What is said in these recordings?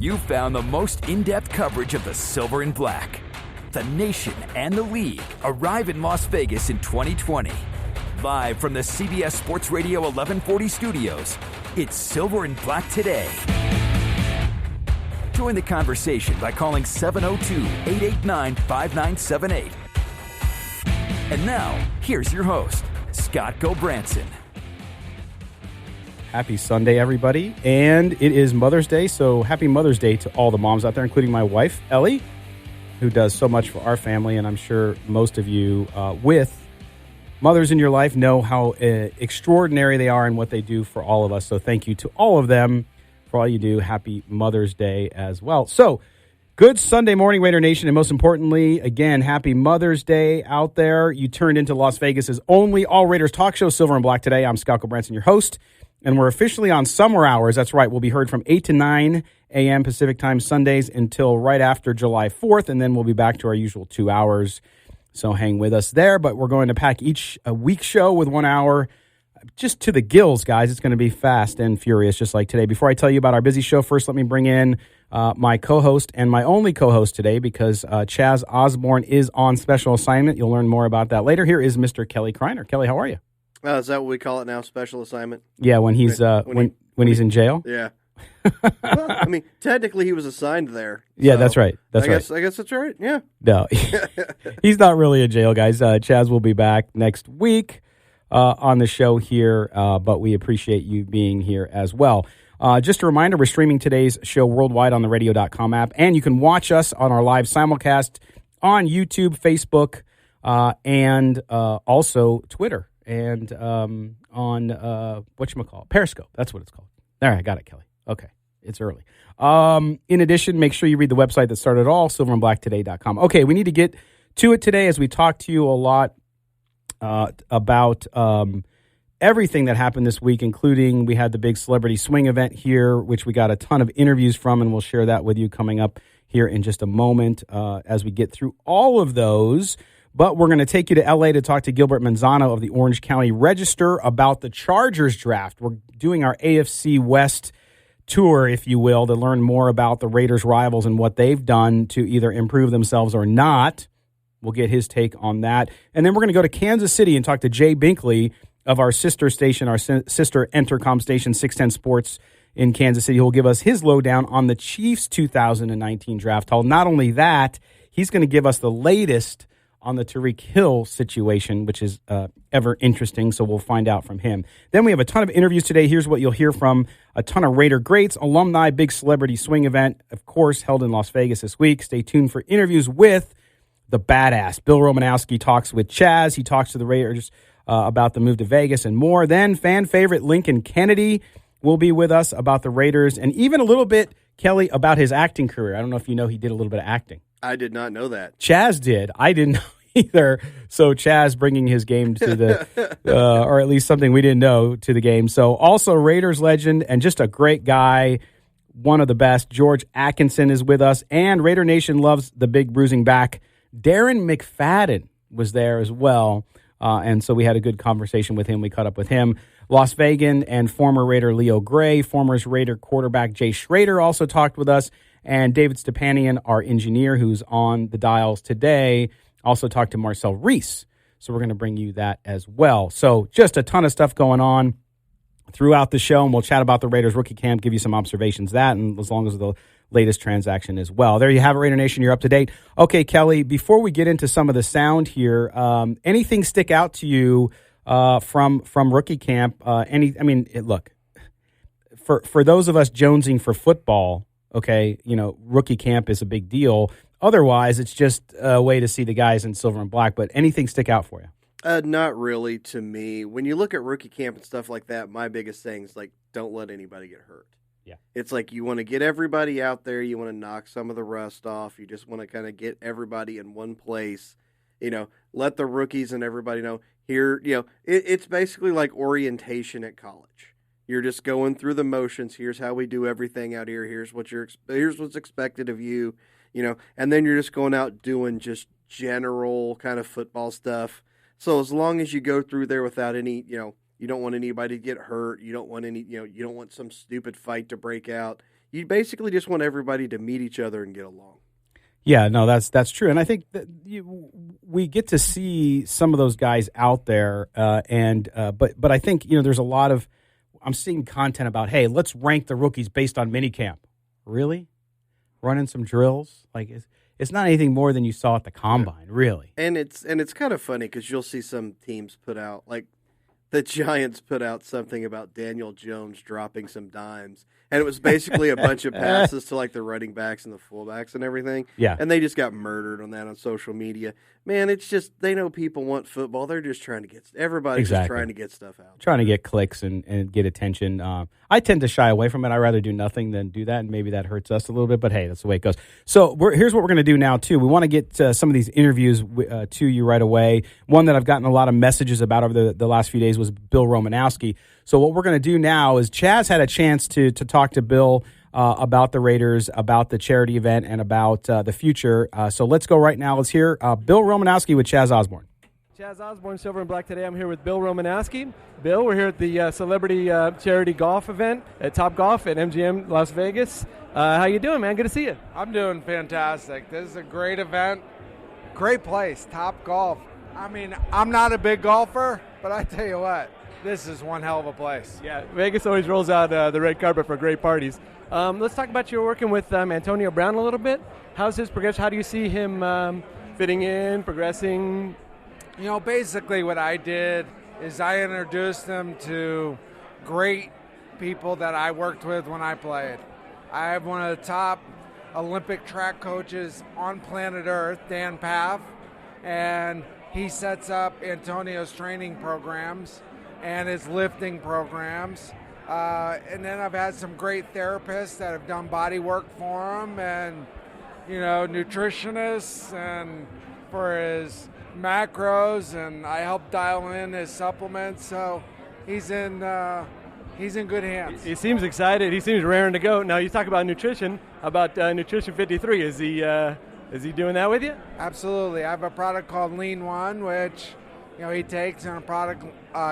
You found the most in-depth coverage of the Silver and Black. The nation and the league arrive in Las Vegas in 2020. Live from the CBS Sports Radio 1140 studios, it's Silver and Black Today. Join the conversation by calling 702-889-5978. And now, here's your host, Scott Gilbranson. Happy Sunday, everybody. And it is Mother's Day, so happy Mother's Day to all the moms out there, including my wife, Ellie, who does so much for our family. And I'm sure most of you with mothers in your life know how extraordinary they are and what they do for all of us. So thank you to all of them for all you do. Happy Mother's Day as well. So good Sunday morning, Raider Nation. And most importantly, again, happy Mother's Day out there. You turned into Las Vegas's only All Raiders talk show, Silver and Black Today. I'm Scott Gilbranson, your host. And we're officially on summer hours. That's right. We'll be heard from 8 to 9 a.m. Pacific time Sundays until right after July 4th. And then we'll be back to our usual 2 hours. So hang with us there. But we're going to pack each a week show with 1 hour just to the gills, guys. It's going to be fast and furious just like today. Before I tell you about our busy show, first let me bring in my co-host and my only co-host today because Chaz Osborne is on special assignment. You'll learn more about that later. Here is Mr. Kelly Kreiner. Kelly, how are you? Is that what we call it now? Special assignment? Yeah, when he's when he's in jail. Yeah. Well, I mean, technically he was assigned there. Yeah, that's right. I guess that's right. Yeah. No, he's not really in jail, guys. Chaz will be back next week on the show here, but we appreciate you being here as well. Just a reminder, we're streaming today's show worldwide on the radio.com app, and you can watch us on our live simulcast on YouTube, Facebook, and also Twitter. And on whatchamacallit, Periscope. That's what it's called. All right, I got it, Kelly. Okay, it's early. In addition, make sure you read the website that started it all, silverandblacktoday.com. Okay, we need to get to it today as we talk to you a lot about everything that happened this week, including we had the big celebrity swing event here, which we got a ton of interviews from, and we'll share that with you coming up here in just a moment as we get through all of those. But we're going to take you to L.A. to talk to Gilbert Manzano of the Orange County Register about the Chargers draft. We're doing our AFC West tour, if you will, to learn more about the Raiders' rivals and what they've done to either improve themselves or not. We'll get his take on that. And then we're going to go to Kansas City and talk to Jay Binkley of our sister station, our sister Entercom station, 610 Sports in Kansas City, who will give us his lowdown on the Chiefs' 2019 draft haul. Not only that, he's going to give us the latest on the Tyreek Hill situation, which is ever interesting, so we'll find out from him. Then we have a ton of interviews today. Here's what you'll hear from a ton of Raider greats, alumni, big celebrity swing event, of course, held in Las Vegas this week. Stay tuned for interviews with the badass. Bill Romanowski talks with Chaz. He talks to the Raiders about the move to Vegas and more. Then fan favorite Lincoln Kennedy will be with us about the Raiders and even a little bit, Kelly, about his acting career. I don't know if you know he did a little bit of acting. I did not know that. Chaz did. I didn't know either. So Chaz bringing his game to the, or at least something we didn't know, to the game. So also Raiders legend and just a great guy, one of the best. George Atkinson is with us, and Raider Nation loves the big bruising back. Darren McFadden was there as well, and so we had a good conversation with him. We caught up with him. Las Vegas and former Raider Leo Gray, former Raider quarterback Jay Schroeder also talked with us. And David Stepanian, our engineer, who's on the dials today, also talked to Marcel Reese. So we're going to bring you that as well. So just a ton of stuff going on throughout the show, and we'll chat about the Raiders rookie camp, give you some observations that, and as long as the latest transaction as well. There you have it, Raider Nation. You're up to date. Okay, Kelly, before we get into some of the sound here, anything stick out to you from rookie camp? Look, for those of us jonesing for football, okay, rookie camp is a big deal. Otherwise, it's just a way to see the guys in silver and black. But anything stick out for you? Not really to me. When you look at rookie camp and stuff like that, my biggest thing is, don't let anybody get hurt. Yeah. It's you want to get everybody out there. You want to knock some of the rust off. You just want to kind of get everybody in one place. Let the rookies and everybody know here, it's basically like orientation at college. You're just going through the motions. Here's how we do everything out here. Here's what's expected of you, and then you're just going out doing just general kind of football stuff. So as long as you go through there without any, you don't want anybody to get hurt. You don't want you don't want some stupid fight to break out. you basically just want everybody to meet each other and get along. Yeah, no, that's true, and I think that we get to see some of those guys out there, but I think there's a lot of I'm seeing content about, hey, let's rank the rookies based on minicamp. Really, running some drills like it's not anything more than you saw at the combine, really. And it's kind of funny because you'll see some teams put out like the Giants put out something about Daniel Jones dropping some dimes. And it was basically a bunch of passes to like the running backs and the fullbacks and everything. Yeah. And they just got murdered on that on social media. Man, it's just they know people want football. They're just trying to get everybody's just trying to get stuff out. Trying to get clicks and get attention. I tend to shy away from it. I'd rather do nothing than do that, and maybe that hurts us a little bit. But hey, that's the way it goes. So here's what we're going to do now too. We want to get some of these interviews to you right away. One that I've gotten a lot of messages about over the last few days was Bill Romanowski. So what we're going to do now is Chaz had a chance to talk to Bill about the Raiders, about the charity event, and about the future. So let's go right now. Let's hear Bill Romanowski with Chaz Osborne. Chaz Osborne, Silver and Black today. I'm here with Bill Romanowski. Bill, we're here at the Celebrity Charity Golf event at Top Golf at MGM Las Vegas. How you doing, man? Good to see you. I'm doing fantastic. This is a great event. Great place, Top Golf. I mean, I'm not a big golfer, but I tell you what, this is one hell of a place. Yeah, Vegas always rolls out the red carpet for great parties. Let's talk about you working with Antonio Brown a little bit. How's his progression? How do you see him fitting in, progressing? Basically what I did is I introduced him to great people that I worked with when I played. I have one of the top Olympic track coaches on planet Earth, Dan Paff, and he sets up Antonio's training programs and his lifting programs. And then I've had some great therapists that have done body work for him and, nutritionists and for his macros, and I help dial in his supplements. So he's in good hands. He seems excited. He seems raring to go. Now you talk about nutrition. How about Nutrition 53? Is he doing that with you? Absolutely. I have a product called Lean One, which he takes, and a product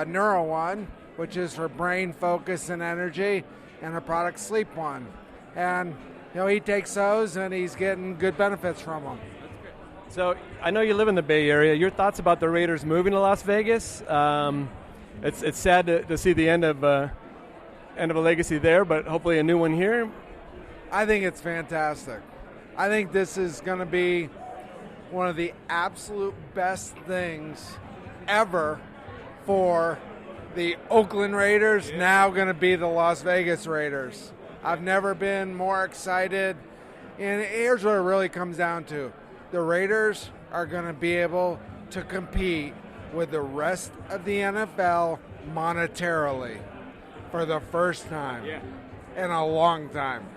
Neuro One, which is for brain focus and energy, and a product Sleep One. And he takes those, and he's getting good benefits from them. So I know you live in the Bay Area. Your thoughts about the Raiders moving to Las Vegas? It's sad to see the end of a legacy there, but hopefully a new one here. I think it's fantastic. I think this is going to be one of the absolute best things ever for the Oakland Raiders, now going to be the Las Vegas Raiders. I've never been more excited, and here's what it really comes down to. The Raiders are going to be able to compete with the rest of the NFL monetarily for the first time in a long time.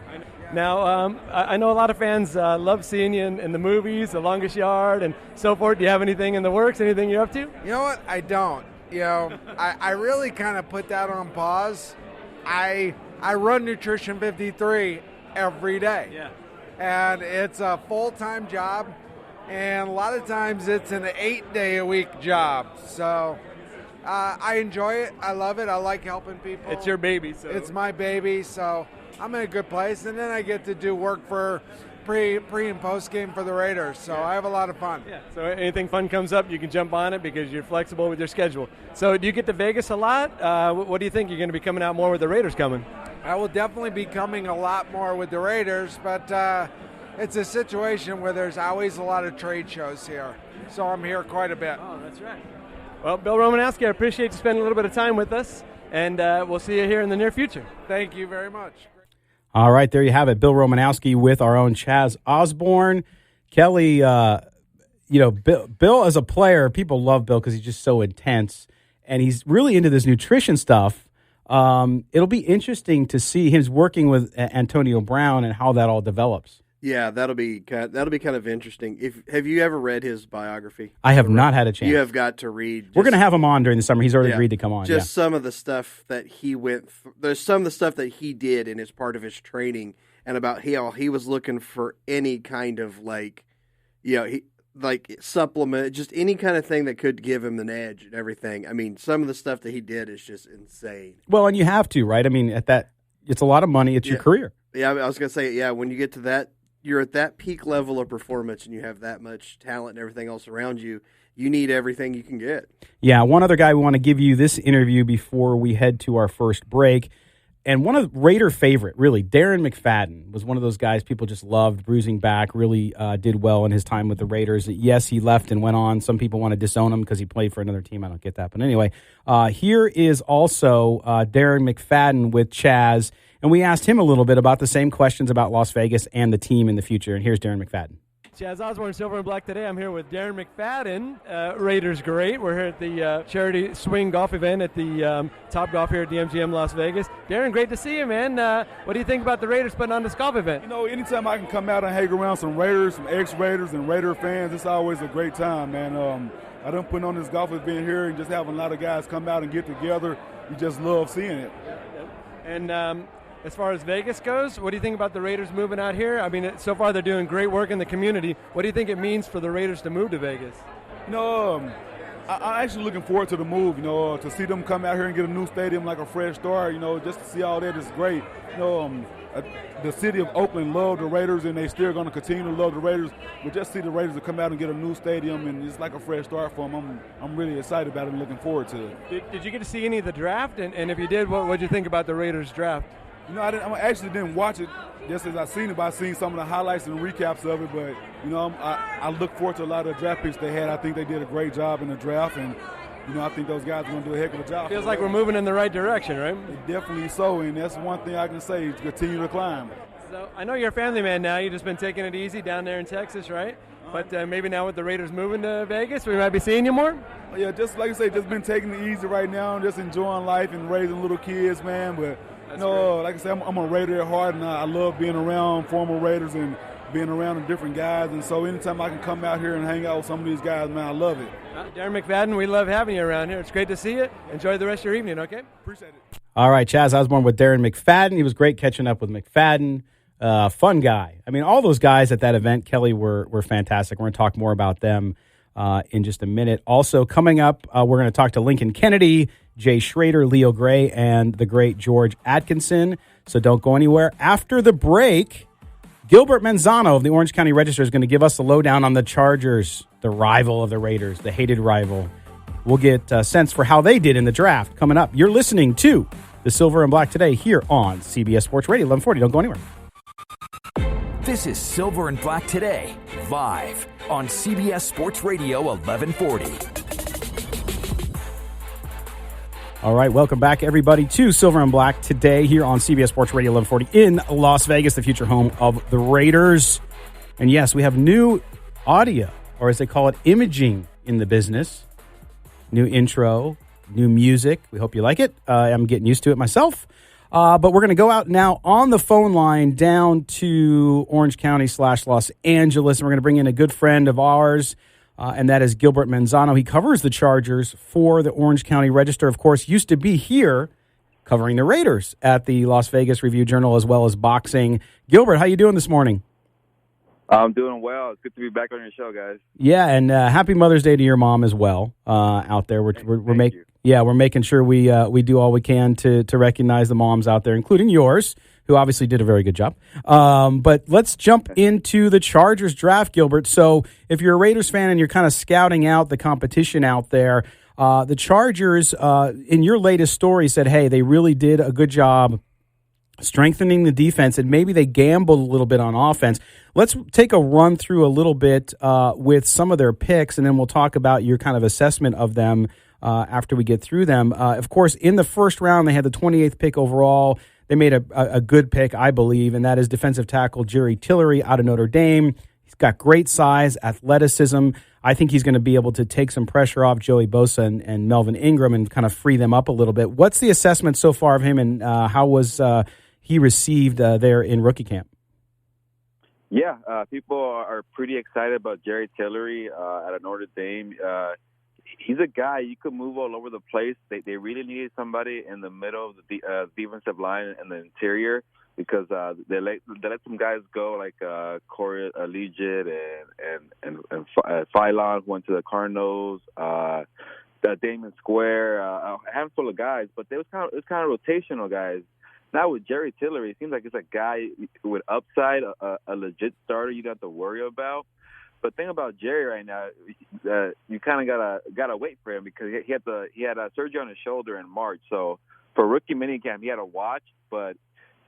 Now, I know a lot of fans love seeing you in the movies, The Longest Yard, and so forth. Do you have anything in the works, anything you're up to? You know what? I don't. I really kind of put that on pause. I run Nutrition 53 every day. Yeah. And it's a full-time job, and a lot of times it's an 8-day-a-week job. So I enjoy it. I love it. I like helping people. It's your baby. So It's my baby, so I'm in a good place. And then I get to do work for pre and post game for the Raiders, so I have a lot of fun. Yeah. So anything fun comes up, you can jump on it because you're flexible with your schedule. So do you get to Vegas a lot? What do you think? You're going to be coming out more with the Raiders coming? I will definitely be coming a lot more with the Raiders, but it's a situation where there's always a lot of trade shows here, so I'm here quite a bit. Oh, that's right. Well, Bill Romanowski, I appreciate you spending a little bit of time with us, and we'll see you here in the near future. Thank you very much. All right, there you have it. Bill Romanowski with our own Chaz Osborne. Kelly, Bill as a player, people love Bill because he's just so intense, and he's really into this nutrition stuff. It'll be interesting to see him working with Antonio Brown and how that all develops. Yeah, that'll be kind of interesting. Have you ever read his biography? I have not had a chance. You have got to read. We're going to have him on during the summer. He's already agreed to come on. Just some of the stuff that he went through. There's some of the stuff that he did in his part of his training, and about how he was looking for any kind of supplement, just any kind of thing that could give him an edge and everything. I mean, some of the stuff that he did is just insane. Well, and you have to, right? I mean, it's a lot of money. It's your career. Yeah, I was gonna say, yeah, when you get to that, you're at that peak level of performance, and you have that much talent and everything else around you. You need everything you can get. Yeah, one other guy we want to give you this interview before we head to our first break. And one of Raider favorite, really, Darren McFadden was one of those guys people just loved, bruising back, really did well in his time with the Raiders. Yes, he left and went on. Some people want to disown him because he played for another team. I don't get that. But anyway, here is also Darren McFadden with Chaz. And we asked him a little bit about the same questions about Las Vegas and the team in the future. And here's Darren McFadden. Chaz Osborne, Silver and Black today. I'm here with Darren McFadden, Raiders great. We're here at the charity swing golf event at the Top Golf here at the MGM Las Vegas. Darren, great to see you, man. What do you think about the Raiders putting on this golf event? You know, anytime I can come out and hang around some Raiders, some ex-Raiders and Raider fans, it's always a great time, man. I done put on this golf event here and just having a lot of guys come out and get together. You just love seeing it. And as far as Vegas goes, what do you think about the Raiders moving out here? I mean, so far they're doing great work in the community. What do you think it means for the Raiders to move to Vegas? You know, I'm actually looking forward to the move, you know, to see them come out here and get a new stadium like a fresh start, you know, just to see all that is great. You know, the city of Oakland loved the Raiders, and they still going to continue to love the Raiders, but just see the Raiders to come out and get a new stadium, and it's like a fresh start for them. I'm really excited about it and looking forward to it. Did you get to see any of the draft? And if you did, what did you think about the Raiders draft? You know, I actually didn't watch it just as I seen it, but I seen some of the highlights and recaps of it. But, you know, I look forward to a lot of the draft picks they had. I think they did a great job in the draft, and, you know, I think those guys are going to do a heck of a job. Feels like we're moving in the right direction, right? Definitely so, and that's one thing I can say is continue to climb. So I know you're a family man now. You've just been taking it easy down there in Texas, right? But maybe now with the Raiders moving to Vegas, we might be seeing you more? Yeah, just like I say, just been taking it easy right now, just enjoying life and raising little kids, man, but – like I said, I'm a Raider at heart, and I love being around former Raiders and being around the different guys. And so anytime I can come out here and hang out with some of these guys, man, I love it. Darren McFadden, we love having you around here. It's great to see you. Enjoy the rest of your evening, okay? Appreciate it. All right, Chaz Osborne with Darren McFadden. He was great catching up with McFadden. Fun guy. I mean, all those guys at that event, Kelly, were fantastic. We're going to talk more about them in just a minute. Also, coming up, we're going to talk to Lincoln Kennedy, Jay Schroeder, Leo Gray, and the great George Atkinson. So don't go anywhere. After the break, Gilbert Manzano of the Orange County Register is going to give us the lowdown on the Chargers, the rival of the Raiders, the hated rival. We'll get a sense for how they did in the draft coming up. You're listening to the Silver and Black today here on CBS Sports Radio 1140. Don't go anywhere. This is Silver and Black today, live on CBS Sports Radio 1140. All right, welcome back, everybody, to Silver and Black today here on CBS Sports Radio 1140 in Las Vegas, the future home of the Raiders. And yes, we have new audio, or as they call it, imaging in the business. New intro, new music. We hope you like it. I'm getting used to it myself. But we're going to go out now on the phone line down to Orange County / Los Angeles. And we're going to bring in a good friend of ours, and that is Gilbert Manzano. He covers the Chargers for the Orange County Register. Of course, used to be here covering the Raiders at the Las Vegas Review-Journal as well as boxing. Gilbert, how you doing this morning? I'm doing well. It's good to be back on your show, guys. Yeah, and happy Mother's Day to your mom as well out there. We're making sure we do all we can to recognize the moms out there, including yours, who obviously did a very good job. But let's jump into the Chargers draft, Gilbert. So if you're a Raiders fan and you're kind of scouting out the competition out there, the Chargers, in your latest story, said, hey, they really did a good job strengthening the defense, and maybe they gambled a little bit on offense. Let's take a run through a little bit with some of their picks, and then we'll talk about your kind of assessment of them after we get through them. Of course, in the first round, they had the 28th pick overall. They made a good pick, I believe, and that is defensive tackle Jerry Tillery out of Notre Dame. He's got great size, athleticism. I think he's going to be able to take some pressure off Joey Bosa and Melvin Ingram and kind of free them up a little bit. What's the assessment so far of him, and how was he received there in rookie camp? Yeah, people are pretty excited about Jerry Tillery out of Notre Dame. He's a guy you could move all over the place. They really needed somebody in the middle of the defensive line and the interior because they let some guys go like Corey Legit and Phylon went to the Cardinals. Damon Square, a handful of guys, but it was kind of rotational guys. Now with Jerry Tillery, it seems like it's a guy with upside, a legit starter you don't have to worry about. But the thing about Jerry right now, you kind of gotta wait for him because he had a surgery on his shoulder in March. So for rookie minicamp, he had to watch. But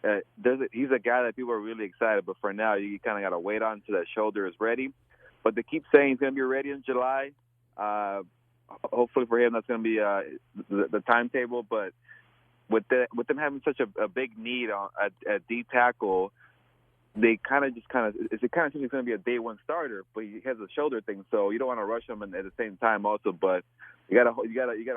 he's a guy that people are really excited. But for now, you kind of gotta wait on until that shoulder is ready. But they keep saying he's gonna be ready in July. Hopefully for him, that's gonna be the timetable. But with them having such a big need at D tackle, they kind of seems like he's going to be a day one starter, but he has a shoulder thing, so you don't want to rush him at the same time also. But you gotta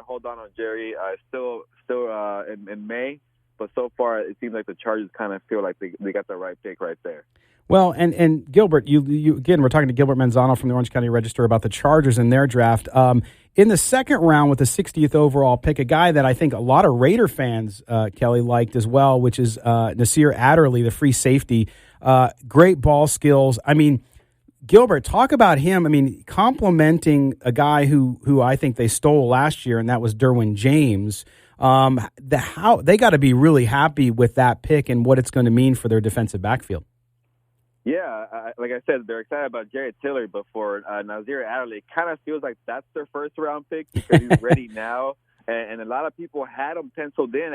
hold on Jerry. Still in May, but so far it seems like the Chargers kind of feel like they got the right pick right there. Well, and Gilbert, you again, we're talking to Gilbert Manzano from the Orange County Register about the Chargers and their draft. In the second round with the 60th overall pick, a guy that I think a lot of Raider fans, Kelly, liked as well, which is Nasir Adderley, the free safety. Great ball skills. I mean, Gilbert, talk about him. I mean, complimenting a guy who I think they stole last year, and that was Derwin James. They got to be really happy with that pick and what it's going to mean for their defensive backfield. Yeah, like I said, they're excited about Jared Tillery, but for Nasir Adderley, it kind of feels like that's their first-round pick because he's ready now. And a lot of people had him penciled in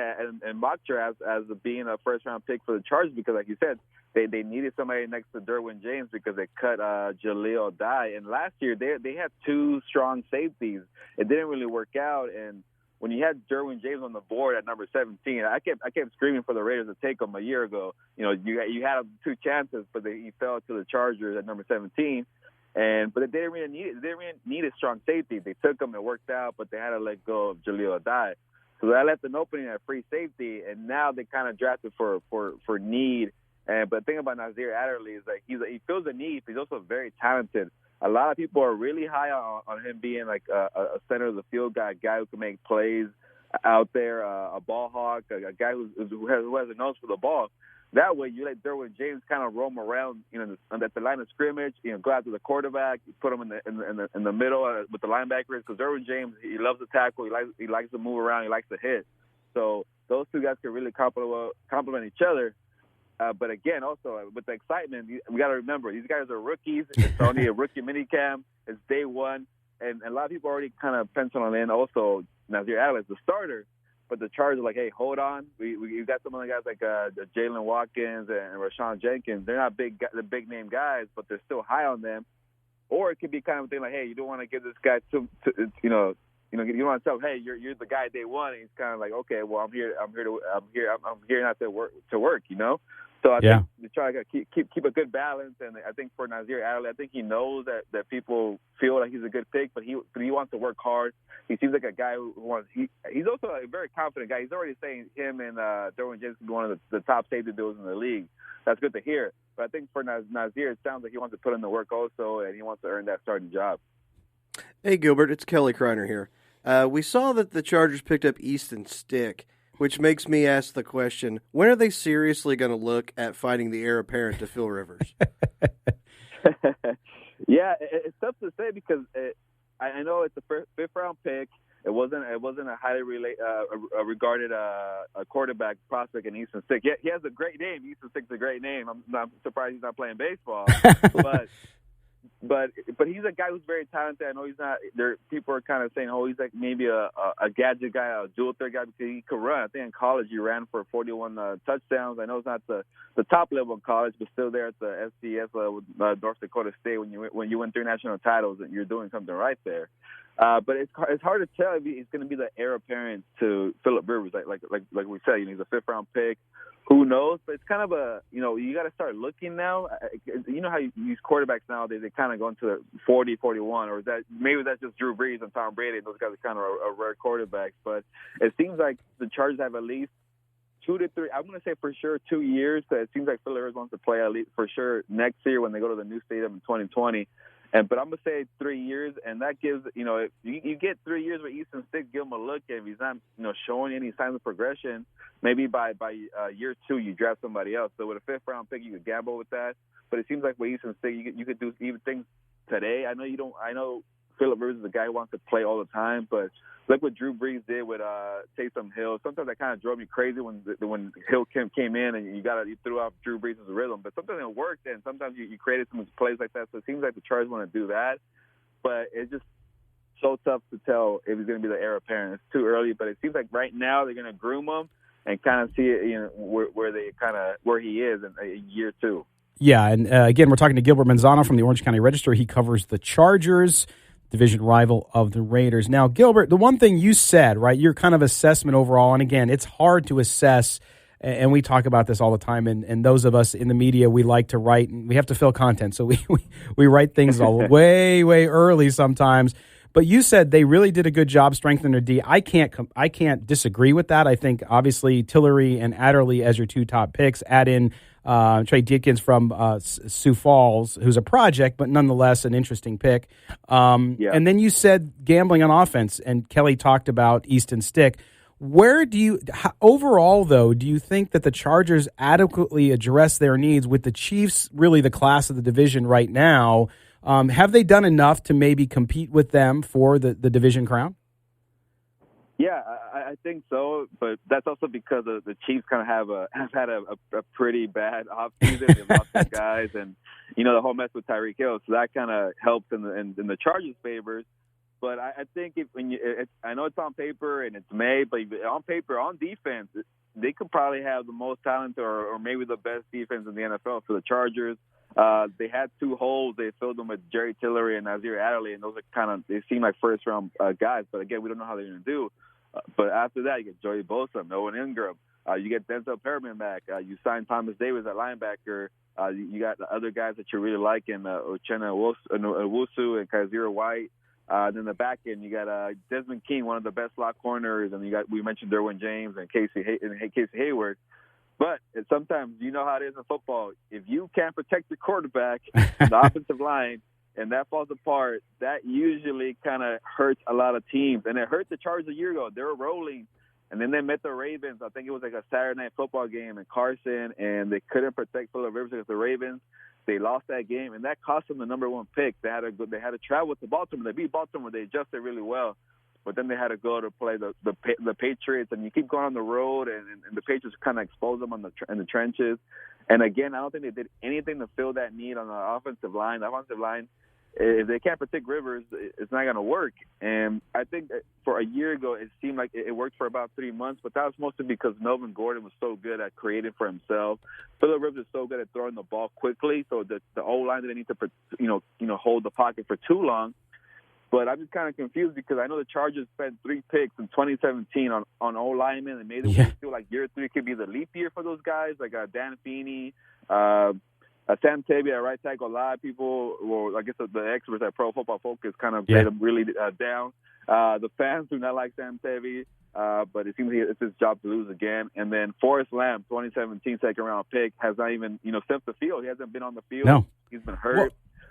mock drafts as being a first-round pick for the Chargers because, like you said, they needed somebody next to Derwin James because they cut Jaleel Dye. And last year, they had two strong safeties. It didn't really work out, and when you had Derwin James on the board at number 17, I kept screaming for the Raiders to take him a year ago. You know, you had two chances, but he fell to the Chargers at number 17. But they didn't really need it. They didn't really need a strong safety. They took him, it worked out, but they had to let go of Jaleel Dye. So that left an opening at free safety, and now they kind of drafted for need. But the thing about Nasir Adderley is like he feels the need, but he's also very talented. A lot of people are really high on him being like a center of the field guy, a guy who can make plays out there, a ball hawk, a guy who has a nose for the ball. That way, you let Derwin James kind of roam around, at the line of scrimmage. Go after the quarterback, put him in the middle with the linebackers. Because Derwin James, he loves to tackle, he likes to move around, he likes to hit. So those two guys can really complement each other. But again, also with the excitement, we got to remember these guys are rookies. It's only a rookie minicamp. It's day one, and a lot of people already kind of pencil on in. Also, Nasir Adderley is the starter, but the Chargers are like, hey, hold on. We got some of the guys like Jalen Watkins and Rashawn Jenkins. They're not the big name guys, but they're still high on them. Or it could be kind of a thing like, hey, you don't want to give this guy you don't want to tell him, hey, you're the guy day one. And he's kind of like, okay, well, I'm here not to work, So I think they try to keep a good balance, and I think for Nasir Adderley, I think he knows that people feel like he's a good pick, but he wants to work hard. He seems like a guy who wants. He's also a very confident guy. He's already saying him and Derwin James could be one of the top safety duos in the league. That's good to hear. But I think for Nasir, it sounds like he wants to put in the work also, and he wants to earn that starting job. Hey Gilbert, it's Kelly Kreiner here. We saw that the Chargers picked up Easton Stick, which makes me ask the question, when are they seriously going to look at finding the heir apparent to Phil Rivers? Yeah, it's tough to say because I know it's a fifth-round pick. It wasn't a highly regarded quarterback prospect in Easton Stick. He has a great name. Easton Stick's a great name. I'm not surprised he's not playing baseball. But he's a guy who's very talented. I know he's not. People are kind of saying, he's like maybe a gadget guy, a dual threat guy because he could run. I think in college he ran for 41 touchdowns. I know it's not the top level in college, but still there at the FCS with North Dakota State when you win 3 national titles, and you're doing something right there. But it's hard to tell if he's going to be the heir apparent to Phillip Rivers. Like we said, he's a 5th-round pick. Who knows? But it's kind of you got to start looking now. You know how these quarterbacks nowadays, they kind of go into the 40, 41, or maybe that's just Drew Brees and Tom Brady. Those guys are kind of a rare quarterbacks. But it seems like the Chargers have at least 2 to 3. I'm going to say for sure 2 years. But it seems like Phillip Rivers wants to play at least for sure next year when they go to the new stadium in 2020. But I'm going to say 3 years, and that gives, if you get 3 years with Easton Stick, give him a look. If he's not, showing any signs of progression, maybe by year 2 you draft somebody else. So with a 5th-round pick, you could gamble with that. But it seems like with Easton Stick, you could do even things today. I know Phillip Rivers is a guy who wants to play all the time, but look what Drew Brees did with Taysom Hill. Sometimes that kind of drove me crazy when Hill came in and you threw off Drew Brees' rhythm. But sometimes it worked, and sometimes you created some plays like that. So it seems like the Chargers want to do that, but it's just so tough to tell if he's going to be the heir apparent. It's too early, but it seems like right now they're going to groom him and kind of see it, where he is in a year or two. Yeah, and again, we're talking to Gilbert Manzano from the Orange County Register. He covers the Chargers, division rival of the Raiders. Now, Gilbert, the one thing you said, right, your kind of assessment overall, and again, it's hard to assess, and we talk about this all the time, and those of us in the media, we like to write, and we have to fill content, so we write things all way, way early sometimes. But you said they really did a good job strengthening their D. I can't disagree with that. I think, obviously, Tillery and Adderley as your two top picks, add in Trey Dickens from Sioux Falls, who's a project, but nonetheless an interesting pick. And then you said gambling on offense, and Kelly talked about Easton Stick. Overall, though, do you think that the Chargers adequately address their needs with the Chiefs, really the class of the division right now? Have they done enough to maybe compete with them for the division crown? Yeah, I think so, but that's also because the Chiefs kind of have had a pretty bad offseason. They've lost some guys, and the whole mess with Tyreek Hill, so that kind of helps in the Chargers' favors. But I think I know it's on paper and it's May, but on paper, on defense, they could probably have the most talent or maybe the best defense in the NFL for the Chargers. They had two holes. They filled them with Jerry Tillery and Nazir Adderley, and those are they seem like first-round guys. But, again, we don't know how they're going to do. But after that, you get Joey Bosa, Owen Ingram. You get Denzel Perriman back. You sign Thomas Davis at linebacker. You got the other guys that you really like in Uchenna Owusu and Kaiser White. Then the back end, you got Desmond King, one of the best slot corners, and we mentioned Derwin James and Casey Hayward. But sometimes you know how it is in football. If you can't protect your quarterback, the offensive line, and that falls apart, that usually kind of hurts a lot of teams. And it hurt the Chargers a year ago. They were rolling, and then they met the Ravens. I think it was like a Saturday night football game in Carson, and they couldn't protect Phillip Rivers against the Ravens. They lost that game, and that cost them the number one pick. They had to travel to Baltimore. They beat Baltimore. They adjusted really well. But then they had to go to play the Patriots, and you keep going on the road, and the Patriots kind of expose them in the trenches. And again, I don't think they did anything to fill that need on the offensive line. The offensive line, if they can't protect Rivers, it's not going to work. And I think that for a year ago, it seemed like it worked for about 3 months, but that was mostly because Melvin Gordon was so good at creating for himself. Phillip Rivers is so good at throwing the ball quickly, so the O-line didn't need to hold the pocket for too long. But I'm just kind of confused because I know the Chargers spent 3 picks in 2017 on O-linemen, and made it feel like year 3 could be the leap year for those guys, like Dan Feeney, Sam Tavia at right tackle. A lot of people, well, I guess the experts at Pro Football Focus kind of made him really down. The fans do not like Sam Tavia, but it seems like it's his job to lose again. And then Forrest Lamb, 2017 second-round pick, has not even stepped the field. He hasn't been on the field. No. He's been hurt. Well,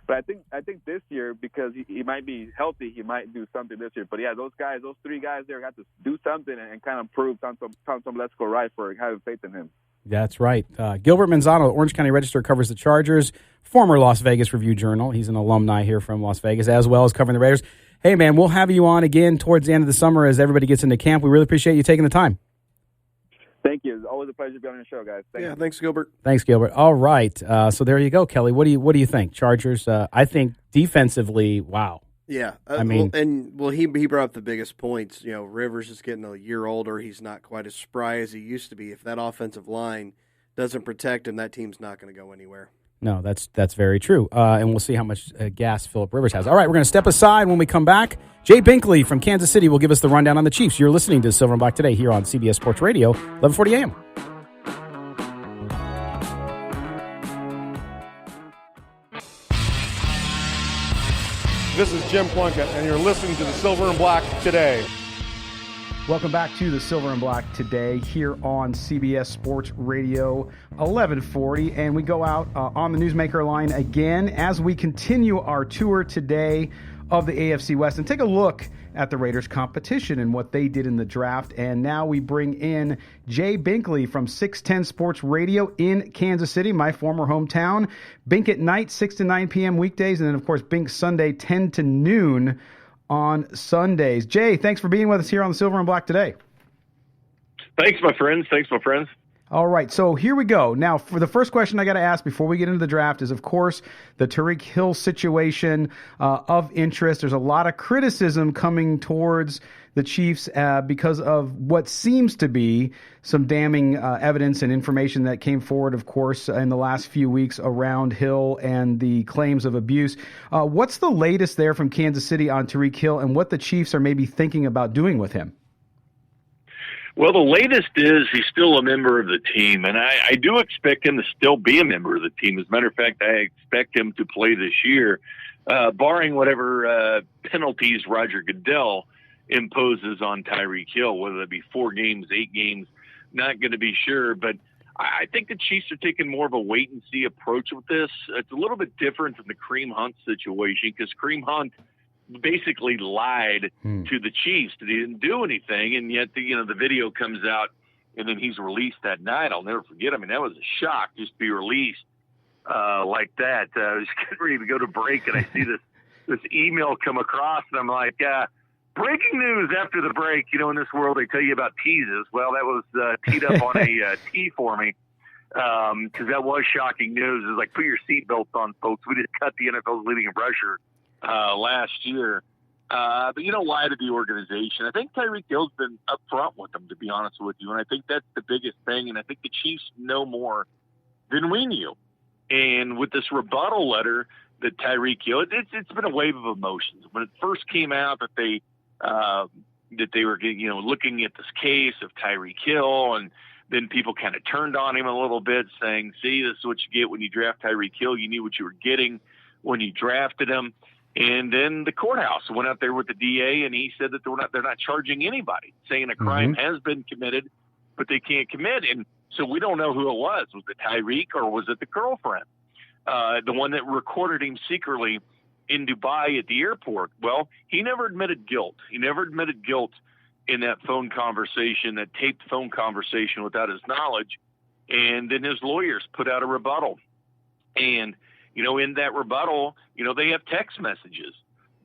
but I think this year, because he might be healthy, he might do something this year. But, yeah, those 3 guys there got to do something and kind of prove Tom Lesko right for having faith in him. That's right. Gilbert Manzano, Orange County Register, covers the Chargers, former Las Vegas Review-Journal. He's an alumni here from Las Vegas, as well as covering the Raiders. Hey, man, we'll have you on again towards the end of the summer as everybody gets into camp. We really appreciate you taking the time. Thank you. It's always a pleasure to be on your show, guys. Thanks, Gilbert. Thanks, Gilbert. All right. So there you go, Kelly. What do you think? Chargers, I think defensively, wow. Yeah. He brought up the biggest points. Rivers is getting a year older. He's not quite as spry as he used to be. If that offensive line doesn't protect him, that team's not going to go anywhere. No, that's very true. And we'll see how much gas Phillip Rivers has. All right, we're going to step aside. When we come back, Jay Binkley from Kansas City will give us the rundown on the Chiefs. You're listening to Silver and Black Today here on CBS Sports Radio, 1140 AM. This is Jim Plunkett, and you're listening to the Silver and Black Today. Welcome back to the Silver and Black Today here on CBS Sports Radio 1140. And we go out on the Newsmaker line again as we continue our tour today of the AFC West and take a look at the Raiders' competition and what they did in the draft. And now we bring in Jay Binkley from 610 Sports Radio in Kansas City, my former hometown. Bink at night, 6 to 9 p.m. weekdays, and then, of course, Bink Sunday, 10 to noon on Sundays. Jay, thanks for being with us here on the Silver and Black today. Thanks, my friends. All right, so here we go. Now, for the first question I got to ask before we get into the draft is, of course, the Tyreek Hill situation of interest. There's a lot of criticism coming towards the Chiefs because of what seems to be some damning evidence and information that came forward, of course, in the last few weeks around Hill and the claims of abuse. What's the latest there from Kansas City on Tyreek Hill and what the Chiefs are maybe thinking about doing with him? Well, the latest is he's still a member of the team, and I do expect him to still be a member of the team. As a matter of fact, I expect him to play this year, barring whatever penalties Roger Goodell imposes on Tyreek Hill, whether it be 4 games, 8 games, not going to be sure. But I think the Chiefs are taking more of a wait-and-see approach with this. It's a little bit different than the Kareem Hunt situation because Kareem Hunt basically lied to the Chiefs that he didn't do anything, and yet the video comes out and then he's released that night. I'll never forget. I mean, that was a shock just to be released like that. I was getting ready to go to break and I see this email come across and I'm like, breaking news after the break. In this world they tell you about teases. Well, that was teed up on a tee for me because that was shocking news. It was like, put your seatbelts on, folks. We just cut the NFL's leading rusher last year. But lie to the organization. I think Tyreek Hill's been up front with them, to be honest with you, and I think that's the biggest thing, and I think the Chiefs know more than we knew. And with this rebuttal letter that Tyreek Hill, it's been a wave of emotions. When it first came out that they were looking at this case of Tyreek Hill, and then people kind of turned on him a little bit, saying, see, this is what you get when you draft Tyreek Hill. You knew what you were getting when you drafted him. And then the courthouse went out there with the DA, and he said that they're not charging anybody, saying a crime has been committed, but they can't commit. And so we don't know who it was. Was it Tyreek or was it the girlfriend, the one that recorded him secretly in Dubai at the airport? Well, he never admitted guilt. He never admitted guilt in that phone conversation, that taped phone conversation without his knowledge. And then his lawyers put out a rebuttal. And in that rebuttal, they have text messages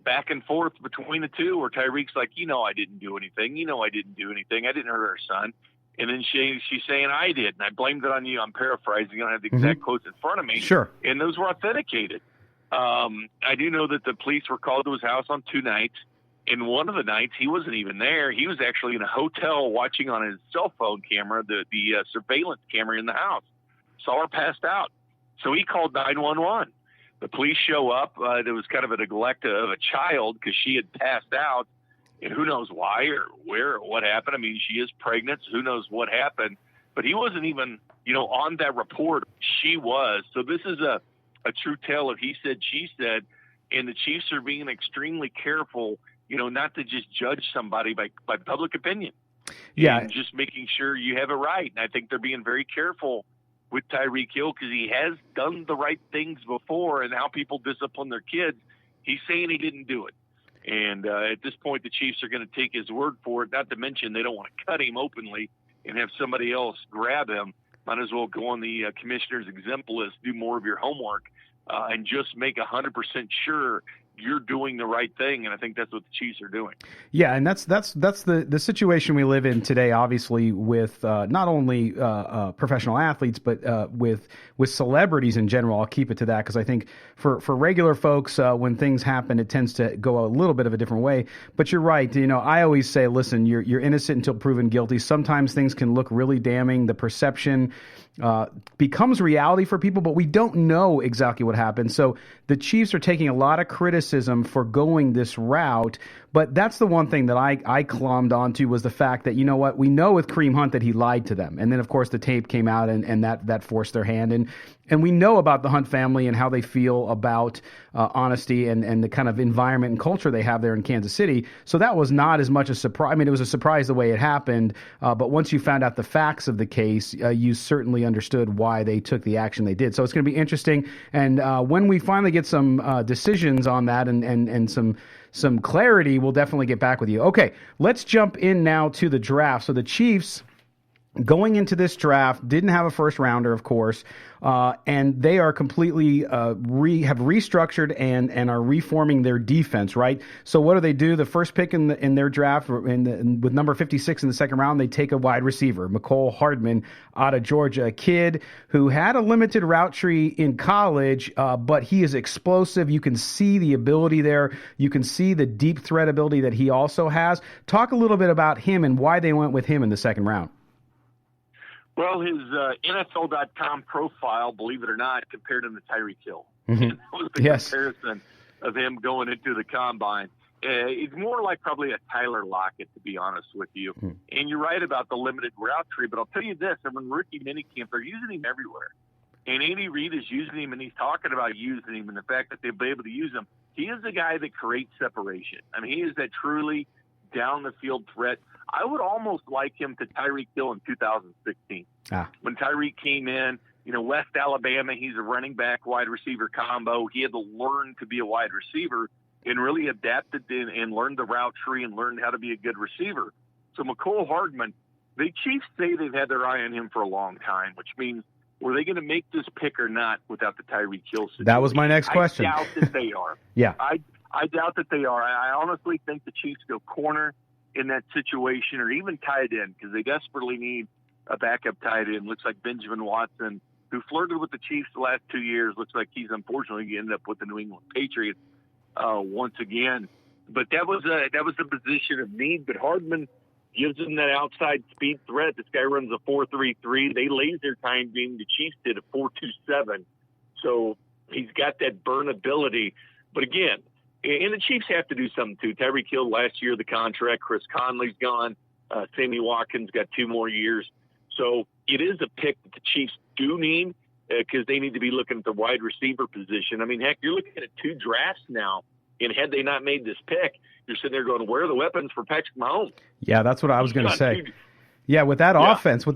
back and forth between the two where Tyreek's like, I didn't do anything. I didn't hurt our son. And then she's saying, I did, and I blamed it on you. I'm paraphrasing. I don't have the exact quotes in front of me. Sure. And those were authenticated. I do know that the police were called to his house on 2 nights. And one of the nights, he wasn't even there. He was actually in a hotel watching on his cell phone camera, the surveillance camera in the house. Saw her passed out. So he called 911. The police show up. There was kind of a neglect of a child because she had passed out. And who knows why or where or what happened. I mean, she is pregnant. So who knows what happened. But he wasn't even, on that report. She was. So this is a true tale of he said, she said. And the Chiefs are being extremely careful, not to just judge somebody by public opinion. Yeah. And just making sure you have it right. And I think they're being very careful with Tyreek Hill because he has done the right things before, and how people discipline their kids. He's saying he didn't do it. And at this point, the Chiefs are going to take his word for it, not to mention they don't want to cut him openly and have somebody else grab him. Might as well go on the commissioner's exempt list, do more of your homework, and just make 100% sure you're doing the right thing, and I think that's what the Chiefs are doing. Yeah, and that's the situation we live in today, obviously, with not only professional athletes, but with celebrities in general. I'll keep it to that because I think for regular folks, when things happen, it tends to go a little bit of a different way. But you're right. I always say, listen, you're innocent until proven guilty. Sometimes things can look really damning. The perception becomes reality for people, but we don't know exactly what happened. So the Chiefs are taking a lot of criticism for going this route. But that's the one thing that I clombed onto was the fact that, we know with Kareem Hunt that he lied to them. And then, of course, the tape came out and that forced their hand. And we know about the Hunt family and how they feel about honesty and the kind of environment and culture they have there in Kansas City. So that was not as much a surprise. I mean, it was a surprise the way it happened. But once you found out the facts of the case, you certainly understood why they took the action they did. So it's going to be interesting. And when we finally get some decisions on that and some clarity, we'll definitely get back with you. Okay, let's jump in now to the draft. So the Chiefs going into this draft, didn't have a first rounder, of course, and they are completely have restructured and are reforming their defense, right? So what do? The first pick in their draft, with number 56 in the second round, they take a wide receiver, Mecole Hardman out of Georgia, a kid who had a limited route tree in college, but he is explosive. You can see the ability there. You can see the deep threat ability that he also has. Talk a little bit about him and why they went with him in the second round. Well, his NFL.com profile, believe it or not, compared him to Tyreek Hill. Mm-hmm. And that was the comparison of him going into the combine. He's more like probably a Tyler Lockett, to be honest with you. Mm-hmm. And you're right about the limited route tree, but I'll tell you this, in rookie minicamp, they're using him everywhere. And Andy Reid is using him, and he's talking about using him and the fact that they'll be able to use him. He is the guy that creates separation. I mean, he is that truly down-the-field threat. I would almost like him to Tyreek Hill in 2016. When Tyreek came in, West Alabama, he's a running back, wide receiver combo. He had to learn to be a wide receiver and really adapted and learned the route tree and learned how to be a good receiver. So Mecole Hardman, the Chiefs say they've had their eye on him for a long time, which means were they going to make this pick or not without the Tyreek Hill situation? That was my next question. I doubt that they are. Yeah. I doubt that they are. I honestly think the Chiefs go corner in that situation, or even tight end, because they desperately need a backup tight end. Looks like Benjamin Watson, who flirted with the Chiefs the last 2 years, looks like he's unfortunately ended up with the New England Patriots once again. But that was the position of need. But Hardman gives him that outside speed threat. This guy runs a 4.33. They laser timed him. The Chiefs did a 4.27. So he's got that burn ability. But again, and the Chiefs have to do something too. Tyreek Hill last year, the contract. Chris Conley's gone. Sammy Watkins got 2 more years. So it is a pick that the Chiefs do need because they need to be looking at the wide receiver position. I mean, heck, you're looking at 2 drafts now. And had they not made this pick, you're sitting there going, where are the weapons for Patrick Mahomes? Yeah, that's what I was going to say. Yeah, with that offense,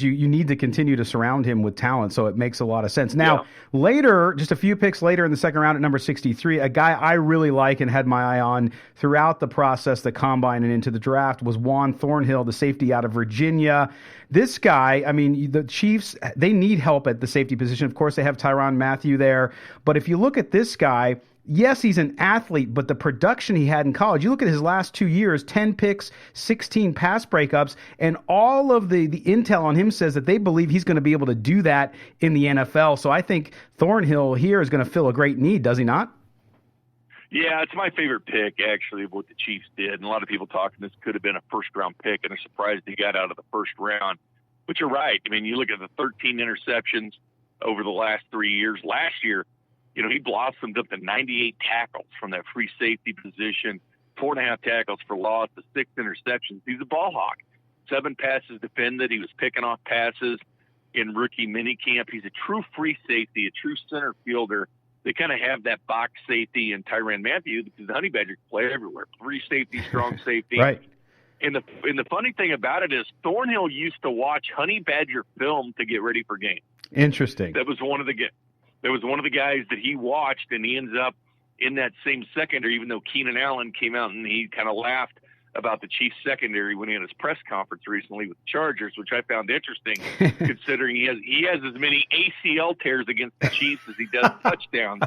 you need to continue to surround him with talent, so it makes a lot of sense. Now, later, just a few picks later in the second round at number 63, a guy I really like and had my eye on throughout the process, the combine and into the draft, was Juan Thornhill, the safety out of Virginia. This guy, I mean, the Chiefs, they need help at the safety position. Of course, they have Tyrann Mathieu there. But if you look at this guy, yes, he's an athlete, but the production he had in college, you look at his last 2 years, 10 picks, 16 pass breakups, and all of the intel on him says that they believe he's going to be able to do that in the NFL. So I think Thornhill here is going to fill a great need, does he not? Yeah, it's my favorite pick, actually, of what the Chiefs did. And a lot of people talking this could have been a first-round pick, and they're surprised he got out of the first round. But you're right. I mean, you look at the 13 interceptions over the last 3 years. Last year, he blossomed up to 98 tackles from that free safety position, 4.5 tackles for loss, to 6 interceptions. He's a ball hawk. 7 passes defended. He was picking off passes in rookie minicamp. He's a true free safety, a true center fielder. They kind of have that box safety in Tyrann Mathieu because the Honey Badgers play everywhere. Free safety, strong safety. Right. And the funny thing about it is Thornhill used to watch Honey Badger film to get ready for games. Interesting. That was one of the guys that he watched, and he ends up in that same secondary, even though Keenan Allen came out and he kind of laughed about the Chiefs secondary when he had his press conference recently with the Chargers, which I found interesting considering he has as many ACL tears against the Chiefs as he does touchdowns.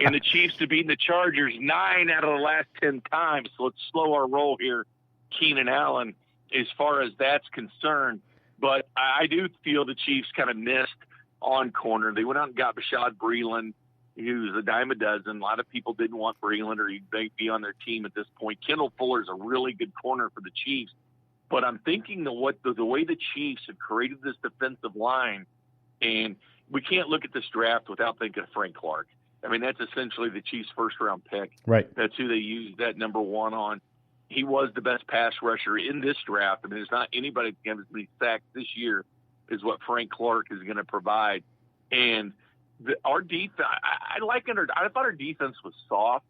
And the Chiefs have beaten the Chargers 9 out of the last 10 times. So let's slow our roll here, Keenan Allen, as far as that's concerned. But I do feel the Chiefs kind of missed on corner. They went out and got Bashaud Breeland, who's a dime a dozen. A lot of people didn't want Breeland or he'd be on their team at this point. Kendall Fuller's a really good corner for the Chiefs. But I'm thinking the way the Chiefs have created this defensive line, and we can't look at this draft without thinking of Frank Clark. I mean, that's essentially the Chiefs' first-round pick. Right. That's who they used that number 1 on. He was the best pass rusher in this draft. I mean, there's not anybody that can have as many sacks this year is what Frank Clark is going to provide. And our defense, I thought our defense was soft,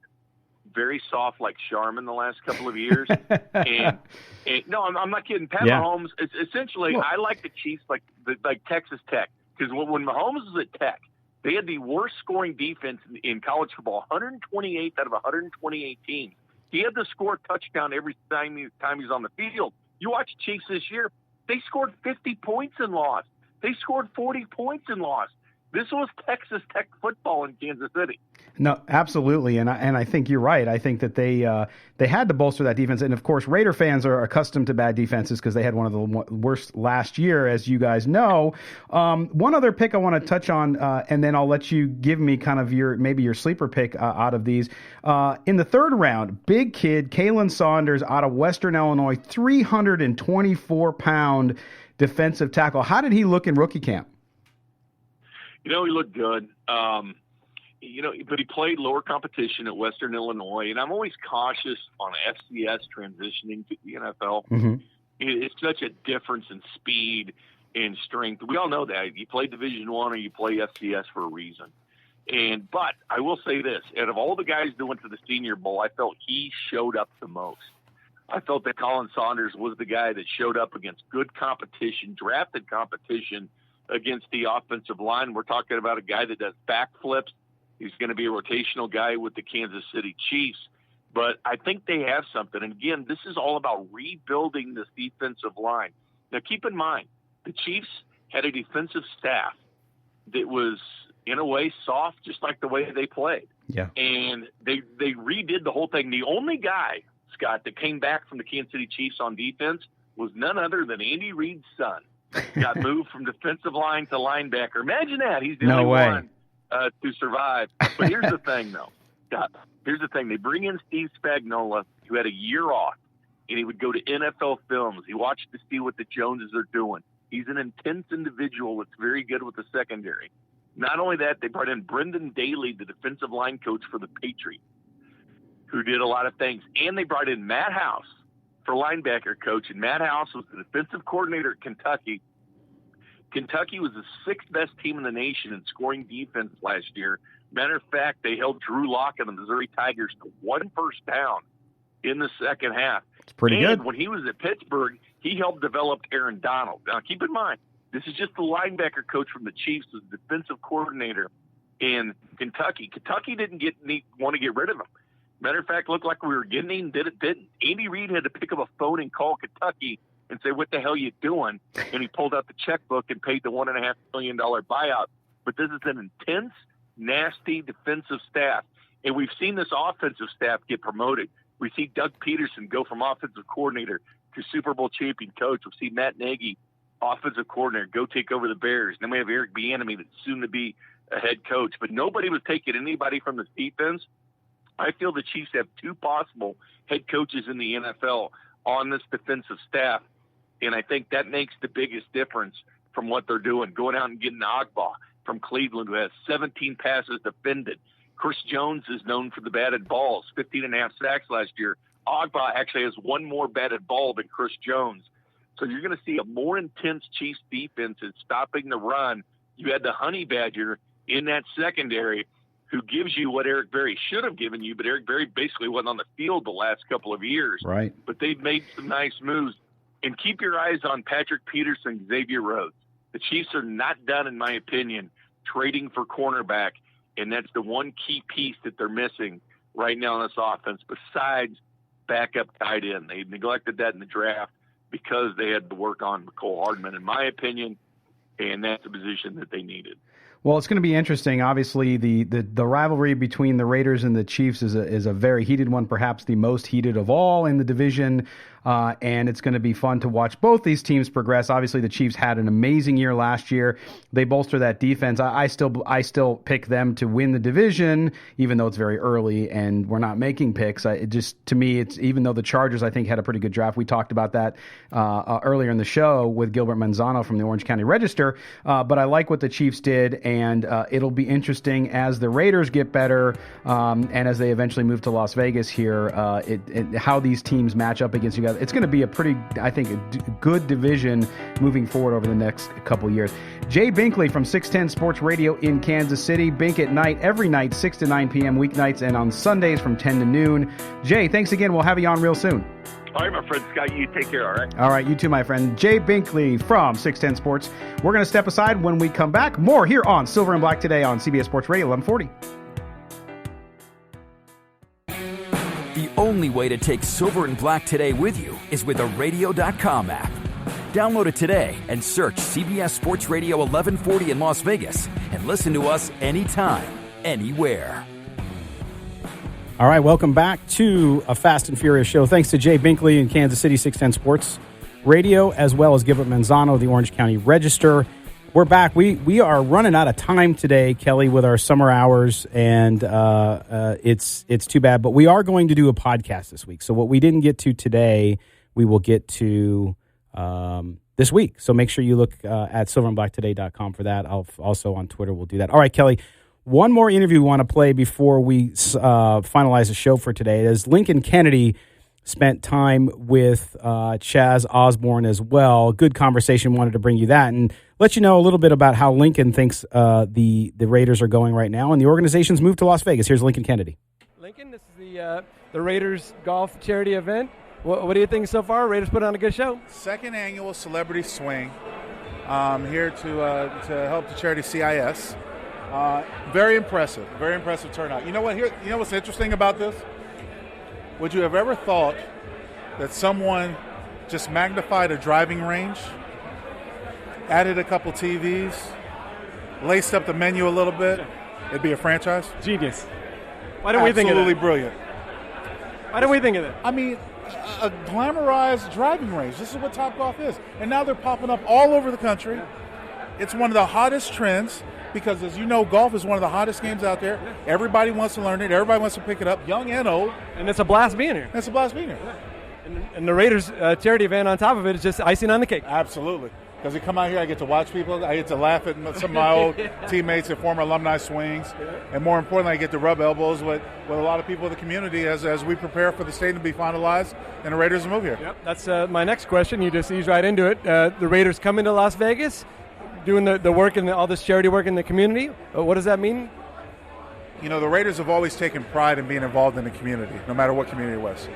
very soft, like Charmin the last couple of years. and no, I'm not kidding. Pat Mahomes, it's essentially, I like the Chiefs like Texas Tech, because when Mahomes was at Tech, they had the worst scoring defense in college football, 128th out of 128 teams. He had to score a touchdown every time he was on the field. You watch Chiefs this year, They scored 50 points and lost. They scored 40 points and lost. This was Texas Tech football in Kansas City. No, absolutely, and I think you're right. I think that they had to bolster that defense, and of course, Raider fans are accustomed to bad defenses because they had one of the worst last year, as you guys know. One other pick I want to touch on, and then I'll let you give me kind of your sleeper pick out of these. In the third round, big kid Kalen Saunders out of Western Illinois, 324-pound defensive tackle. How did he look in rookie camp? He looked good. But he played lower competition at Western Illinois, and I'm always cautious on FCS transitioning to the NFL. Mm-hmm. It's such a difference in speed and strength. We all know that. You play Division I or you play FCS for a reason. But I will say this, out of all the guys that went to the Senior Bowl, I felt he showed up the most. I felt that Colin Saunders was the guy that showed up against good competition, drafted competition against the offensive line. We're talking about a guy that does backflips. He's going to be a rotational guy with the Kansas City Chiefs. But I think they have something. And, again, this is all about rebuilding this defensive line. Now, keep in mind, the Chiefs had a defensive staff that was, in a way, soft, just like the way they played. Yeah. And they redid the whole thing. The only guy, Scott, that came back from the Kansas City Chiefs on defense was none other than Andy Reid's son. Got moved from defensive line to linebacker. Imagine that. He's the only one to survive. But here's the thing, though. Scott, here's the thing. They bring in Steve Spagnuolo, who had a year off, and he would go to NFL Films. He watched to see what the Joneses are doing. He's an intense individual that's very good with the secondary. Not only that, they brought in Brendan Daly, the defensive line coach for the Patriots, who did a lot of things. And they brought in Matt House for linebacker coach, and Matt House was the defensive coordinator at Kentucky. Kentucky was the sixth best team in the nation in scoring defense last year. Matter of fact, they held Drew Lock and the Missouri Tigers to one first down in the second half. It's pretty good. When he was at Pittsburgh, he helped develop Aaron Donald. Now, keep in mind, this is just the linebacker coach from the Chiefs, the defensive coordinator in Kentucky. Kentucky didn't want to get rid of him. Matter of fact, looked like we were getting him, didn't. Andy Reid had to pick up a phone and call Kentucky and say, what the hell are you doing? And he pulled out the checkbook and paid the $1.5 million buyout. But this is an intense, nasty defensive staff. And we've seen this offensive staff get promoted. We see Doug Peterson go from offensive coordinator to Super Bowl champion coach. We see Matt Nagy, offensive coordinator, go take over the Bears. Then we have Eric Bieniemy that's soon to be a head coach. But nobody was taking anybody from this defense. I feel the Chiefs have two possible head coaches in the NFL on this defensive staff, and I think that makes the biggest difference from what they're doing, going out and getting Agba from Cleveland, who has 17 passes defended. Chris Jones is known for the batted balls, 15.5 sacks last year. Agba actually has one more batted ball than Chris Jones. So you're going to see a more intense Chiefs defense in stopping the run. You had the Honey Badger in that secondary, who gives you what Eric Berry should have given you, but Eric Berry basically wasn't on the field the last couple of years. Right. But they've made some nice moves. And keep your eyes on Patrick Peterson, Xavier Rhodes. The Chiefs are not done, in my opinion, trading for cornerback, and that's the one key piece that they're missing right now in this offense, besides backup tight end. They neglected that in the draft because they had to work on Mecole Hardman, in my opinion, and that's the position that they needed. Well, it's going to be interesting. Obviously, the rivalry between the Raiders and the Chiefs is a very heated one, perhaps the most heated of all in the division. And it's going to be fun to watch both these teams progress. Obviously, the Chiefs had an amazing year last year. They bolster that defense. I still pick them to win the division, even though it's very early and we're not making picks. To me, it's even though the Chargers, I think, had a pretty good draft. We talked about that earlier in the show with Gilbert Manzano from the Orange County Register. But I like what the Chiefs did, and it'll be interesting as the Raiders get better and as they eventually move to Las Vegas here, how these teams match up against you guys. It's going to be a pretty, I think, a good division moving forward over the next couple years. Jay Binkley from 610 Sports Radio in Kansas City. Bink at night, every night, 6 to 9 p.m. weeknights, and on Sundays from 10 to noon. Jay, thanks again. We'll have you on real soon. All right, my friend Scott, you take care, all right? All right, you too, my friend. Jay Binkley from 610 Sports. We're going to step aside. When we come back, more here on Silver and Black today on CBS Sports Radio 1140. The only way to take Silver and Black today with you is with a Radio.com app. Download it today and search CBS Sports Radio 1140 in Las Vegas and listen to us anytime, anywhere. All right, welcome back to a Fast and Furious show. Thanks to Jay Binkley in Kansas City 610 Sports Radio, as well as Gilbert Manzano, the Orange County Register. We're back. We are running out of time today, Kelly, with our summer hours, and it's too bad. But we are going to do a podcast this week. So what we didn't get to today, we will get to this week. So make sure you look at silverandblacktoday.com for that. I'll also on Twitter we'll do that. All right, Kelly. One more interview we want to play before we finalize the show for today is Lincoln Kennedy spent time with Chaz Osborne as well. Good conversation. Wanted to bring you that and let you know a little bit about how Lincoln thinks the Raiders are going right now and the organization's move to Las Vegas. Here's Lincoln Kennedy. Lincoln, this is the Raiders golf charity event. What do you think so far? Raiders put on a good show. Second annual Celebrity Swing. Here to help the charity CIS. Very impressive turnout. You know what? You know what's interesting about this? Would you have ever thought that someone just magnified a driving range, added a couple TVs, laced up the menu a little bit, it'd be a franchise? Genius. Why don't we think of that? Absolutely brilliant. Why don't we think of that? I mean, a glamorized driving range. This is what Topgolf is. And now they're popping up all over the country. It's one of the hottest trends. Because, as you know, golf is one of the hottest games out there. Everybody wants to learn it. Everybody wants to pick it up, young and old. And it's a blast being here. And the Raiders charity event on top of it is just icing on the cake. Absolutely. Because we come out here, I get to watch people. I get to laugh at some of my old teammates and former alumni swings. And more importantly, I get to rub elbows with a lot of people in the community as we prepare for the stadium to be finalized and the Raiders to move here. Yep, that's my next question. You just ease right into it. The Raiders come into Las Vegas, doing the work and all this charity work in the community. What does that mean? You know, the Raiders have always taken pride in being involved in the community, no matter what community it was.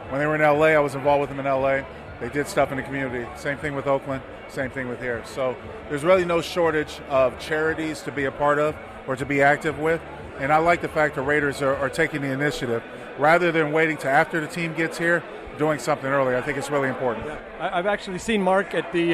When they were in L.A., I was involved with them in L.A. They did stuff in the community. Same thing with Oakland, same thing with here. So there's really no shortage of charities to be a part of or to be active with. And I like the fact the Raiders are taking the initiative. Rather than waiting to after the team gets here, doing something early. I think it's really important. Yeah. I've actually seen Mark at the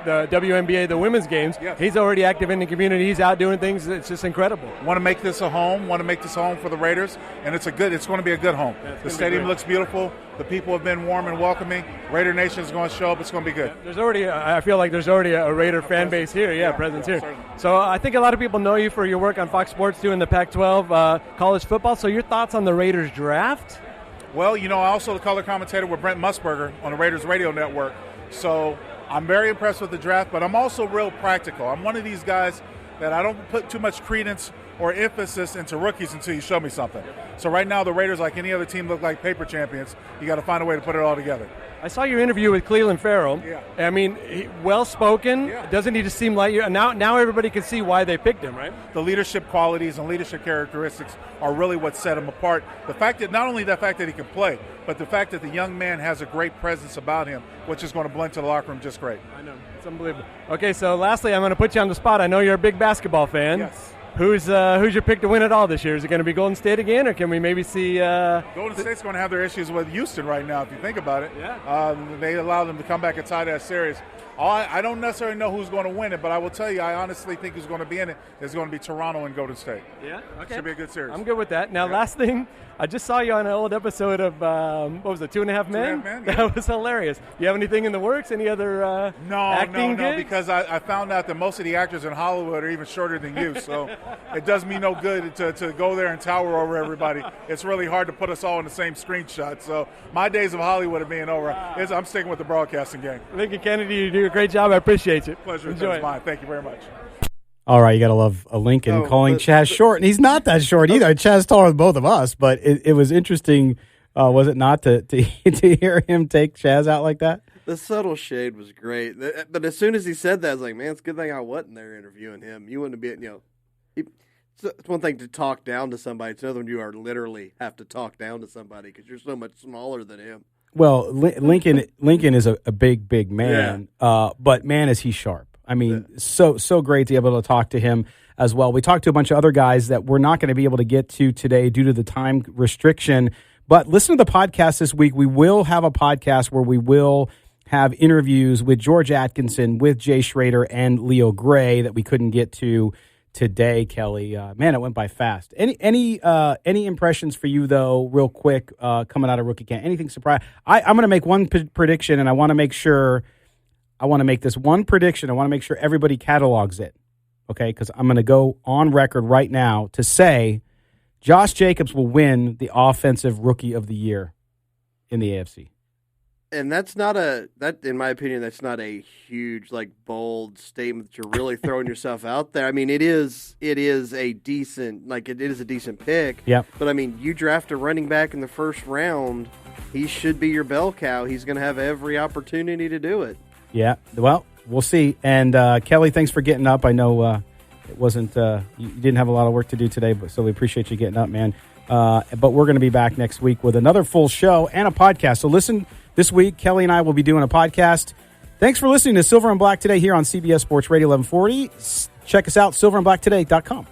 WNBA, the women's games. Yes. He's already active in the community. He's out doing things. It's just incredible. Want to make this a home. Want to make this a home for the Raiders, and it's going to be a good home. Yeah, the stadium looks beautiful. The people have been warm and welcoming. Raider Nation is going to show up. It's going to be good. Yeah, I feel like there's already a Raider fan base here. Yeah, presence here. Certainly. So I think a lot of people know you for your work on Fox Sports doing the Pac-12 college football. So your thoughts on the Raiders draft? Well, you know, I'm also the color commentator with Brent Musburger on the Raiders radio network. So I'm very impressed with the draft, but I'm also real practical. I'm one of these guys that I don't put too much credence or emphasis into rookies until you show me something. So right now the Raiders, like any other team, look like paper champions. You got to find a way to put it all together. I saw your interview with Cleveland Farrell. Yeah. I mean, well-spoken. Yeah. Doesn't he just seem like you? Now everybody can see why they picked him, right? The leadership qualities and leadership characteristics are really what set him apart. The fact that not only the fact that he can play, but the fact that the young man has a great presence about him, which is going to blend to the locker room just great. I know. It's unbelievable. Okay, so lastly, I'm going to put you on the spot. I know you're a big basketball fan. Yes. Who's your pick to win it all this year? Is it going to be Golden State again, or can we maybe see? Golden State's going to have their issues with Houston right now, if you think about it. Yeah. They allowed them to come back and tie that series. I don't necessarily know who's going to win it, but I will tell you, I honestly think who's going to be in it is going to be Toronto and Golden State. Yeah. Okay. Should be a good series. I'm good with that. Now, last thing, I just saw you on an old episode of what was it, 2.5 Men? 2.5 Men, yeah. That was hilarious. You have anything in the works? Any other acting gigs? Because I found out that most of the actors in Hollywood are even shorter than you, so it does me no good to go there and tower over everybody. It's really hard to put us all in the same screenshot. So my days of Hollywood are being over. I'm sticking with the broadcasting game. Lincoln Kennedy, you do a great job. I appreciate it. Pleasure. Enjoy it. Mine. Thank you very much. All right, you got to love a Lincoln calling Chaz short. And he's not that short either. Chaz taller than both of us, but it was interesting, was it not, to hear him take Chaz out like that? The subtle shade was great. But as soon as he said that, I was like, man, it's a good thing I wasn't there interviewing him. You wouldn't be, it's one thing to talk down to somebody. It's another when you are literally have to talk down to somebody because you're so much smaller than him. Well, Lincoln is a big man, but man, is he sharp. I mean, so great to be able to talk to him as well. We talked to a bunch of other guys that we're not going to be able to get to today due to the time restriction, but listen to the podcast this week. We will have a podcast where we will have interviews with George Atkinson, with Jay Schroeder, and Leo Gray that we couldn't get to today, Kelly. Man, it went by fast. Any impressions for you, though, real quick, coming out of rookie camp? Anything surprise? I'm going to make one prediction, and I want to make this one prediction. I want to make sure everybody catalogs it, okay? Because I'm going to go on record right now to say Josh Jacobs will win the Offensive Rookie of the Year in the AFC. And that's in my opinion, that's not a huge, like, bold statement that you're really throwing yourself out there. I mean, it is a decent pick. Yeah. But I mean, you draft a running back in the first round, he should be your bell cow. He's going to have every opportunity to do it. Yeah. Well, we'll see. And Kelly, thanks for getting up. I know it wasn't you didn't have a lot of work to do today, so we appreciate you getting up, man. But we're going to be back next week with another full show and a podcast. So listen. This week, Kelly and I will be doing a podcast. Thanks for listening to Silver and Black Today here on CBS Sports Radio 1140. Check us out, silverandblacktoday.com.